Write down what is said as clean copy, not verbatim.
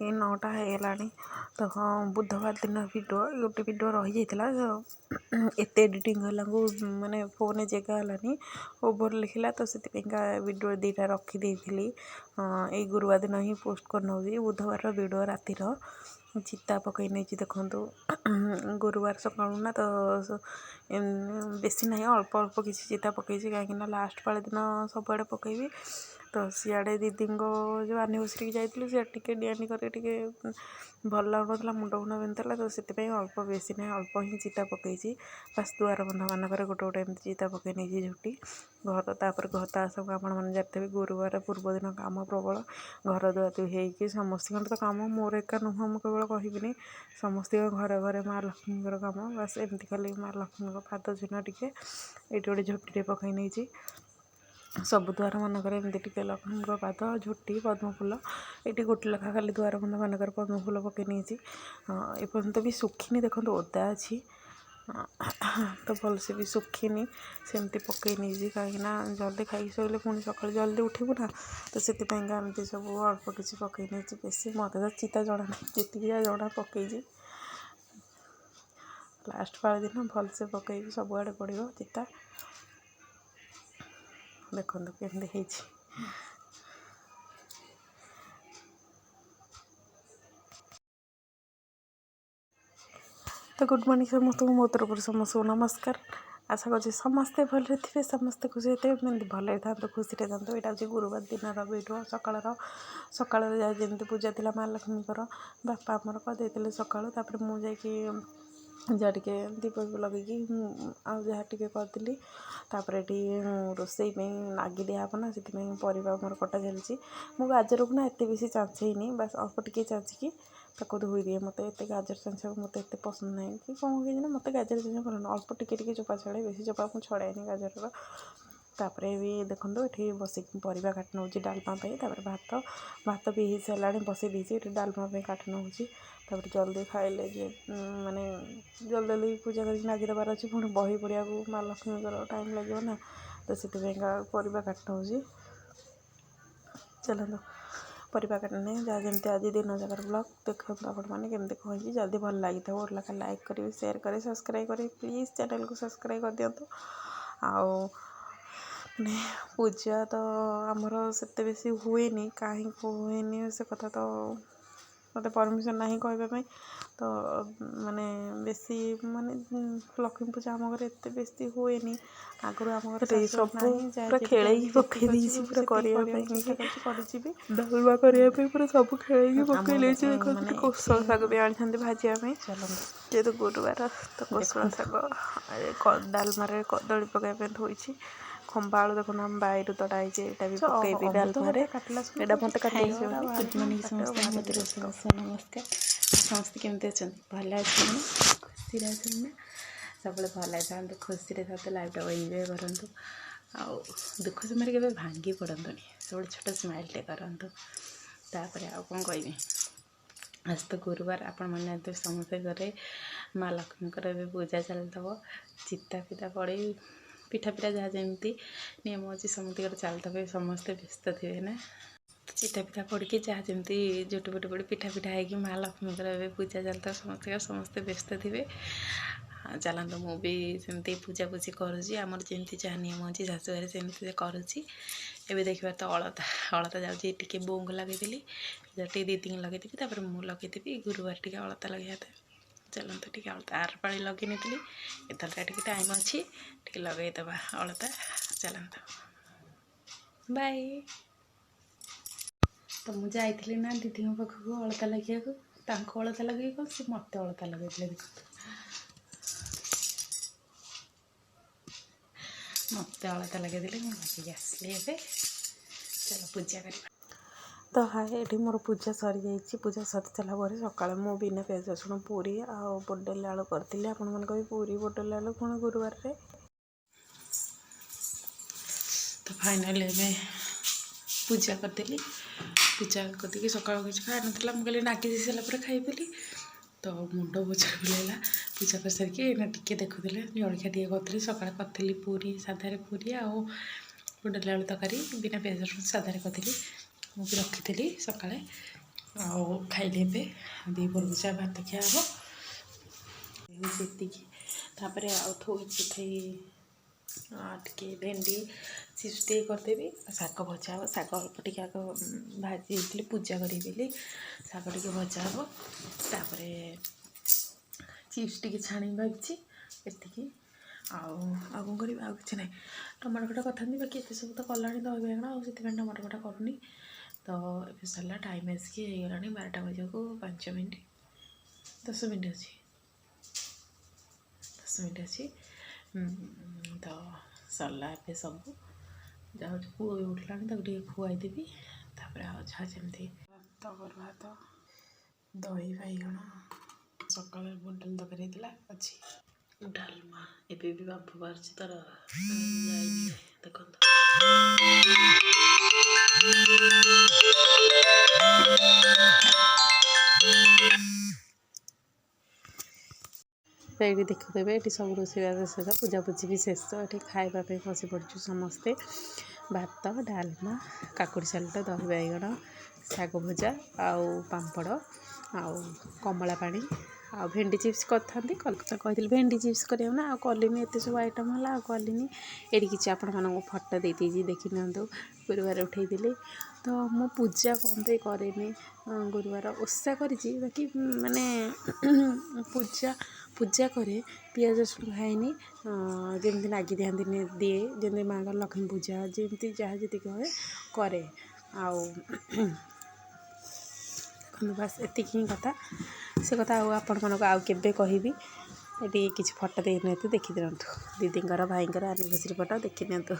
9ଟା ହେଇଗलाଣି। ତ ବୁଧବାର ଦିନ ଗୋଟେ ଭିଡ଼ିଓ ରହିଯାଇଥିଲା। ଏତେ ଏଡ଼ିଟିଂ ହେଲାକୁ ମାନେ ଫୋନ୍ରେ ଜାଗା ହେଲାନି, ଓଭର ଲେଖିଲା। ତ ସେଥିପାଇଁକା ଭିଡ଼ିଓ 2ଟା ରଖିଦେଇଥିଲି। ଏଇ ଗୁରୁବାର ଦିନ ହିଁ ପୋଷ୍ଟ କରିନେଉଛି। ବୁଧବାର ଭିଡ଼ିଓ ରାତିର ଚିତା ପକାଇ ନେଇଛି ଦେଖନ୍ତୁ। ଗୁରୁବାର ସକାଳୁ ନା ତ ବେଶୀ ନାହିଁ, ଅଳ୍ପ ଅଳ୍ପ କିଛି ଚିତା ପକାଇଛି, କାହିଁକିନା ଲାଷ୍ଟ ପାଳି ଦିନ ସବୁଆଡ଼େ ପକାଇବି। ତ ସିଆଡ଼େ ଦିଦିଙ୍କ ଯେଉଁ ଆନିଭର୍ସରୀକି ଯାଇଥିଲି, ସିଆଡ଼େ ଟିକେ ଡିଆନି କରି ଟିକେ ଭଲ ଲାଗୁନଥିଲା, ମୁଣ୍ଡ ବିନ୍ଧୁଥିଲା। ତ ସେଥିପାଇଁ ଅଳ୍ପ, ବେଶୀ ନାହିଁ, ଅଳ୍ପ ହିଁ ଚିତା ପକାଇଛି। ବାସ୍ ଦୁଆର ବନ୍ଧମାନଙ୍କରେ ଗୋଟେ ଗୋଟେ ଏମିତି ଚିତା ପକାଇ ନେଇଛି ଝୋଟି। ତାପରେ ତା ସବୁ ଆପଣମାନେ ଜାଣିଥିବେ, ଗୁରୁବାର ପୂର୍ବ ଦିନ କାମ ପ୍ରବଳ। ଘର ଦୁଆର ହେଇକି ସମସ୍ତଙ୍କର ତ କାମ, ମୋର ଏକା ନୁହଁ, ମୁଁ କେବଳ କହିବିନି, ସମସ୍ତଙ୍କ ଘରେ ଘରେ ମା ଲକ୍ଷ୍ମୀଙ୍କର କାମ। ବାସ୍ ଏମିତି ଖାଲି ମା ଲକ୍ଷ୍ମୀଙ୍କ ପାଦ ଚିହ୍ନ ଟିକେ ଏଇଠି ଗୋଟେ ଝୋଟିଟେ ପକାଇ ନେଇଛି। ସବୁ ଦୁଆରମାନଙ୍କରେ ଏମିତି ଟିକେ ଲକ୍ଷ୍ମୀଙ୍କ ପାଦ, ଝୋଟି, ପଦ୍ମଫୁଲ, ଏଇଠି ଗୋଟେ ଲେଖା ଖାଲି ଦୁଆର ବନ୍ଧମାନଙ୍କରେ ପଦ୍ମଫୁଲ ପକାଇ ନେଇଛି। ଏପର୍ଯ୍ୟନ୍ତ ବି ଶୁଖିନି, ଦେଖନ୍ତୁ ଓଦା ଅଛି। ତ ଭଲସେ ବି ଶୁଖିନି, ସେମିତି ପକାଇ ନେଇଛି, କାହିଁକିନା ଜଲ୍ଦି ଖାଇକି ଶୋଇଲେ ପୁଣି ସକାଳୁ ଜଲ୍ଦି ଉଠିବୁ ନା। ତ ସେଥିପାଇଁକା ଏମିତି ସବୁ ଅଳ୍ପ କିଛି ପକାଇ ନେଇଛି। ବେଶୀ ମୋତେ ତ ଚିତା ଜଣା ନାହିଁ, ଯେତିକି ଯାହା ଜଣା ପକାଇଛି। ଲାଷ୍ଟ ପାଳି ଦିନ ଭଲସେ ପକାଇବି, ସବୁଆଡ଼େ ପଡ଼ିବ ଚିତା। ଦେଖନ୍ତୁ କେମିତି ହେଇଛି। ତ ଗୁଡ଼୍ ମର୍ଣ୍ଣିଂ ସମସ୍ତଙ୍କୁ, ମୋ ତରଫରୁ ସମସ୍ତଙ୍କୁ ନମସ୍କାର। ଆଶା କରୁଛି ସମସ୍ତେ ଭଲରେ ଥିବେ, ସମସ୍ତେ ଖୁସିରେ ଥିବେ, ଏମିତି ଭଲରେ ଥାନ୍ତୁ, ଖୁସିରେ ଥାନ୍ତୁ। ଏଇଟା ହେଉଛି ଗୁରୁବାର ଦିନର ଭିଡ଼ିଓ। ସକାଳର ଯାହା ଯେମିତି ପୂଜା ଥିଲା ମା ଲକ୍ଷ୍ମୀଙ୍କର, ବାପା ଆମର କରିଦେଇଥିଲେ ସକାଳୁ। ତାପରେ ମୁଁ ଯାଇକି ଯାହା ଟିକେ ଦୀପ ଲଗେଇକି ଆଉ ଯାହା ଟିକେ କରିଥିଲି। ତାପରେ ଏଠି ରୋଷେଇ ପାଇଁ ନାଗି ଦିଆହେବ ନା, ସେଥିପାଇଁ ପରିବା ଆମର କଟା ଚାଲିଛି। ମୁଁ ଗାଜରକୁ ନା ଏତେ ବେଶୀ ଚାଞ୍ଚେଇନି, ବାସ୍ ଅଳ୍ପ ଟିକେ ଚାଞ୍ଚିକି ତାକୁ ଧୋଇଦିଏ। ମୋତେ ଏତେ ଗାଜର ଚାଞ୍ଚିବାକୁ ମୋତେ ଏତେ ପସନ୍ଦ ନାହିଁ, କି କ'ଣ କେଜାଣି, ମୋତେ ଗାଜର ଚାଞ୍ଚିବା ଭଲ ନୁହଁ। ଅଳ୍ପ ଟିକେ ଟିକେ ଚୋପା ଛଡ଼ାଏ, ବେଶୀ ଚୋପା ମୁଁ ଛଡ଼ାଏନି ଗାଜରର। ତାପରେ ବି ଦେଖନ୍ତୁ ଏଠି ବସିକି ପରିବା କାଟି ନେଉଛି ଡାଲମା ପାଇଁ। ତାପରେ ଭାତ ବି ହେଇସାରିଲାଣି, ବସେଇ ଦେଇଛି। ଏଠି ଡାଲମା ପାଇଁ କାଟି ନେଉଛି। ତାପରେ ଜଲ୍ଦି ଖାଇଲେ ଯେ ମାନେ ଜଲ୍ଦି ପୂଜା କରିକି ନାଗି ଦେବାର ଅଛି, ପୁଣି ବହି ପଢ଼ିବାକୁ ମା ଲକ୍ଷ୍ମୀଙ୍କର ଟାଇମ୍ ଲାଗିବ ନା। ତ ସେଥିପାଇଁକା ପରିବା କାଟି ନେଉଛି। ଚାଲନ୍ତୁ ପରିବା କାଟିନେ, ଯାହା ଯେମିତି ଆଜି ଦିନ ଯାକର ବ୍ଲଗ୍ ଦେଖନ୍ତୁ ଆପଣମାନେ କେମିତି କ'ଣ ହେଇଛି। ଯଦି ଭଲ ଲାଗିଥିବ ଗୋଟେ ଲେଖା ଲାଇକ୍ କରିବେ, ସେୟାର କରିବେ, ସବସ୍କ୍ରାଇବ୍ କରିବେ। ପ୍ଲିଜ୍ ଚ୍ୟାନେଲ୍କୁ ସବସ୍କ୍ରାଇବ୍ କରିଦିଅନ୍ତୁ। ଆଉ ମାନେ ପୂଜା ତ ଆମର ସେତେ ବେଶୀ ହୁଏନି, କାହିଁକି ହୁଏନି ସେ କଥା ତ ମୋତେ ପରମିସନ୍ ନାହିଁ କହିବା ପାଇଁ। ତ ମାନେ ବେଶୀ ମାନେ ଲକ୍ଷ୍ମୀ ପୂଜା ଆମ ଘରେ ଏତେ ବେଶୀ ହୁଏନି। ଆଗରୁ ଆମ ଘରେ ସବୁ ପୁରା ଖେଳେଇକି ପକାଇ ଦେଇଛି, ପୁରା କରିବା ପାଇଁ କରିଯିବି। ଡାଲମା କରିବା ପାଇଁ ପୁରା ସବୁ ଖେଳେଇକି ପକାଇ ଦେଇଛି। ଦେଖନ୍ତୁ କୋଶଳା ଶାଗ ବି ଆଣିଛନ୍ତି ଭାଜିବା ପାଇଁ, ଯେହେତୁ ଗୁରୁବାର। ତ କୋଶଳା ଶାଗ ଡାଲମାରେ କଦଳୀ ପକାଇବା ପାଇଁ ଧୋଇଛି। ଖମ୍ବା ଆଳୁ ଦେଖନ୍ତୁ ଆମ ବାଇରୁ ତଡ଼ା ହେଇଛି, ଏଇଟା ବି ପକାଇବି ଡାଲମାରେ। ଏଇଟା ମୋତେ କାଟି ଆସିବନି। ଗୁଡ଼୍ ମର୍ଣ୍ଣିଂ ସମସ୍ତଙ୍କୁ, ମୋ ତରଫରୁ ନମସ୍କାର। ସମସ୍ତେ କେମିତି ଅଛନ୍ତି? ଭଲ ଅଛନ୍ତି ନା? ଖୁସିରେ ଅଛନ୍ତି ନା? ସବୁବେଳେ ଭଲ ଥାନ୍ତୁ, ଖୁସିରେ ଥାନ୍ତୁ, ଲାଇଫ୍ଟାକୁ ଏନ୍ଜୟ କରନ୍ତୁ। ଆଉ ଦୁଃଖ ସମୟରେ କେବେ ଭାଙ୍ଗି ପଡ଼ନ୍ତୁନି, ସବୁବେଳେ ଛୋଟ ସ୍ମାଇଲ୍ଟେ କରନ୍ତୁ। ତାପରେ ଆଉ କ'ଣ କହିବି, ଆଜି ତ ଗୁରୁବାର, ଆପଣମାନେ ଜାଣିଥିବେ ସମସ୍ତେ ଘରେ ମା ଲକ୍ଷ୍ମୀଙ୍କର ଏବେ ପୂଜା ଚାଲିଥିବ। ଚିତା ଫିତା ପଡ଼ି ପିଠା ଯାହା ଯେମିତି ନିୟମ ଅଛି ସମସ୍ତଙ୍କର ଚାଲିଥିବ, ସମସ୍ତେ ବ୍ୟସ୍ତ ଥିବେ ନା। ଚିତା ପିଠା ପଡ଼ିକି ଯାହା ଯେମିତି ଝୋଟି ଫୁଟି ପଡ଼ି ପିଠା ହେଇକି ମା ଲକ୍ଷ୍ମୀଙ୍କର ଏବେ ପୂଜା ଚାଲିଥିବ, ସମସ୍ତେ ବ୍ୟସ୍ତ ଥିବେ। ଚାଲନ୍ତୁ ମୁଁ ବି ସେମିତି ପୂଜାପୂଜି କରୁଛି। ଆମର ଯେମିତି ଯାହା ନିୟମ ଅଛି ଶାଶୁଘରେ ସେମିତି କରୁଛି। ଏବେ ଦେଖିବା ତ ଅଳତା ଯାଉଛି ଟିକେ ବୋଉଙ୍କୁ ଲଗେଇଦେଲି, ଟିକେ ଦିଦିଙ୍କୁ ଲଗେଇଦେବି, ତାପରେ ମୁଁ ଲଗେଇଦେବି। ଗୁରୁବାର ଟିକେ ଅଳତା ଲଗେଇବା ପାଇଁ। ଚାଲନ୍ତୁ ଟିକେ ଅଳତା ଆର ପାଳି ଲଗେଇ ନେଇଥିଲି, ଏଥରଟା ଟିକେ ଟାଇମ୍ ଅଛି, ଟିକେ ଲଗେଇଦେବା ଅଳତା। ଚାଲନ୍ତୁ ବାଇ। ତ ମୁଁ ଯାଇଥିଲି ନା ଦିଦିଙ୍କ ପାଖକୁ ଅଳତା ଲଗେଇବାକୁ, ତାଙ୍କୁ ଅଳତା ଲଗେଇବାକୁ, ସେ ମୋତେ ଅଳତା ଲଗେଇଥିଲେ। ଦେଖନ୍ତୁ ମୋତେ ଅଳତା ଲଗେଇଦେଲେ, ମୁଁ ଲଗେଇକି ଆସିଲି। ଏବେ ଚାଲ ପୂଜା କରିବା। ତ ଏଠି ମୋର ପୂଜା ସରିଯାଇଛି। ପୂଜା ସରିସାରିଲା ପରେ ସକାଳେ ମୁଁ ବିନା ପିଆଜ ରସୁଣ ପୁରୀ ଆଉ ପୋଟଳ ଆଳୁ କରିଥିଲି। ଆପଣମାନଙ୍କ ବି ପୁରୀ ପୋଟଳ ଆଳୁ ପୁଣି ଗୁରୁବାରରେ। ତ ଫାଇନାଲି ଏବେ ପୂଜା କରିଦେଲି। ପୂଜା କରିଦେଇକି ସକାଳୁ କିଛି ଖାଇନଥିଲା, ମୁଁ କହିଲି ନାଗି ଦେଇ ସାରିଲା ପରେ ଖାଇବି ବୋଲି। ତ ମୁଣ୍ଡ ବୋଝ ବୁଲେଇଲା। ପୂଜା କରିସାରିକି ଏଇନା ଟିକେ ଦେଖୁଥିଲେ, ଜଳଖିଆ ଟିକେ କରିଥିଲି। ସକାଳେ କରିଥିଲି ପୁରୀ, ସାଧାରେ ପୁରୀ ଆଉ ପୋଟଳ ଆଳୁ ତରକାରୀ, ବିନା ପିଆଜ ରସୁଣ ସାଧାରେ କରିଥିଲି। ମୁଁ ବି ରଖିଥିଲି ସକାଳେ। ଆଉ ଖାଇଲେ ଏବେ ଦ୍ୱିପହରକୁ ଚା ଭାତ ଖିଆ ହେବ ସେତିକି। ତାପରେ ଆଉ ଥୋଇଛି ଟିକେ ଭେଣ୍ଡି ଚିପ୍ସ ଟିକେ କରିଦେବି, ଶାଗ ଭଜା ହେବ। ଶାଗ ଅଳ୍ପ ଟିକେ ଆଗ ଭାଜି ଦେଇଥିଲି ପୂଜା କରିବି ବୋଲି, ଶାଗ ଟିକେ ଭଜା ହେବ। ତାପରେ ଚିପ୍ସ ଟିକେ ଛାଣିବି ଭାବିଛି, ଏତିକି। ଆଉ କ'ଣ କରିବି, ଆଉ କିଛି ନାହିଁ। ଟମାଟୋ ଖଟା କରିଥାନ୍ତି, ବାକି ଏତେ ସବୁ ତ କଲାଣି ଦହି ବାଇଗଣ, ଆଉ ସେଥିପାଇଁ ଟମାଟୋ ଖଟା କରୁନି। ତ ଏବେ ସରିଲା, ଟାଇମ୍ ଆସିକି ହେଇଗଲାଣି 12ଟା ବାଜିବାକୁ 5 ମିନିଟ୍ 10 ମିନିଟ୍ ଅଛି 10 ମିନିଟ୍ ଅଛି। ତ ସରିଲା ଏବେ ସବୁ। ଯାଉଛି, ପୁଅ ବି ଉଠିଲାଣି, ତାକୁ ଟିକେ ଖୁଆଇଦେବି। ତାପରେ ଆଉ ଯାହା ଯେମିତି ଭାତ, ଭାତ ଦହି ବାଇଗଣ, ସକାଳେ ବୁଟଡାଲି ତରକାରୀ ହେଇଥିଲା ଅଛି, ଡାଲମା। ଏବେ ବି ବାବୁ ବାହାରିଛି ତାର ଯାଇନି, ଦେଖନ୍ତୁ। ଏଇଠି ଦେଖୁଥିବେ, ଏଠି ସବୁ ରୋଷେଇବାସ ଶେଷ, ପୂଜାପୂଜି ବି ଶେଷ। ଏଠି ଖାଇବା ପାଇଁ ବସି ପଡ଼ିଛୁ ସମସ୍ତେ। ଭାତ, ଡାଲମା, କାକୁଡ଼ି ସାଲଟ, ଦହି ବାଇଗଣ, ଶାଗ ଭଜା, ଆଉ ପାମ୍ପଡ଼, ଆଉ କମଳା ପାଣି, ଆଉ ଭେଣ୍ଡି ଚିପ୍ସ କରିଥାନ୍ତି। କହିଥିଲି ଭେଣ୍ଡି ଚିପ୍ସ କରିବାକୁ ନା, ଆଉ କଲିନି। ଏତେ ସବୁ ଆଇଟମ୍ ହେଲା, ଆଉ କଲିନି। ଏଠି କିଛି ଆପଣମାନଙ୍କୁ ଫଟୋ ଦେଇଦେଇଛି, ଦେଖିନିଅନ୍ତୁ। ଗୁରୁବାର ଉଠେଇଥିଲି। ତ ମୁଁ ପୂଜା କ'ଣ ପାଇଁ କରେନି, ଗୁରୁବାର ଓଷା କରିଛି, ବାକି ମାନେ ପୂଜା କରେ, ପିଆଜ ରସୁଣ ଖାଏନି। ଯେମିତି ନାଗି ଦିଏ, ଯେମିତି ମାଆଙ୍କର ଲକ୍ଷ୍ମୀ ପୂଜା, ଯେମିତି ଯାହା ଯେତିକି ହୁଏ କରେ। ଆଉ ବାସ୍ ଏତିକି ହିଁ କଥା। ସେ କଥା ଆଉ ଆପଣମାନଙ୍କୁ ଆଉ କେବେ କହିବି। ଏଠି କିଛି ଫଟୋ ଦେଇନିଅନ୍ତୁ, ଦେଖିଦିଅନ୍ତୁ। ଦିଦିଙ୍କର ଭାଇଙ୍କର ଆନିଭର୍ସରୀ ଫଟୋ ଦେଖିନିଅନ୍ତୁ।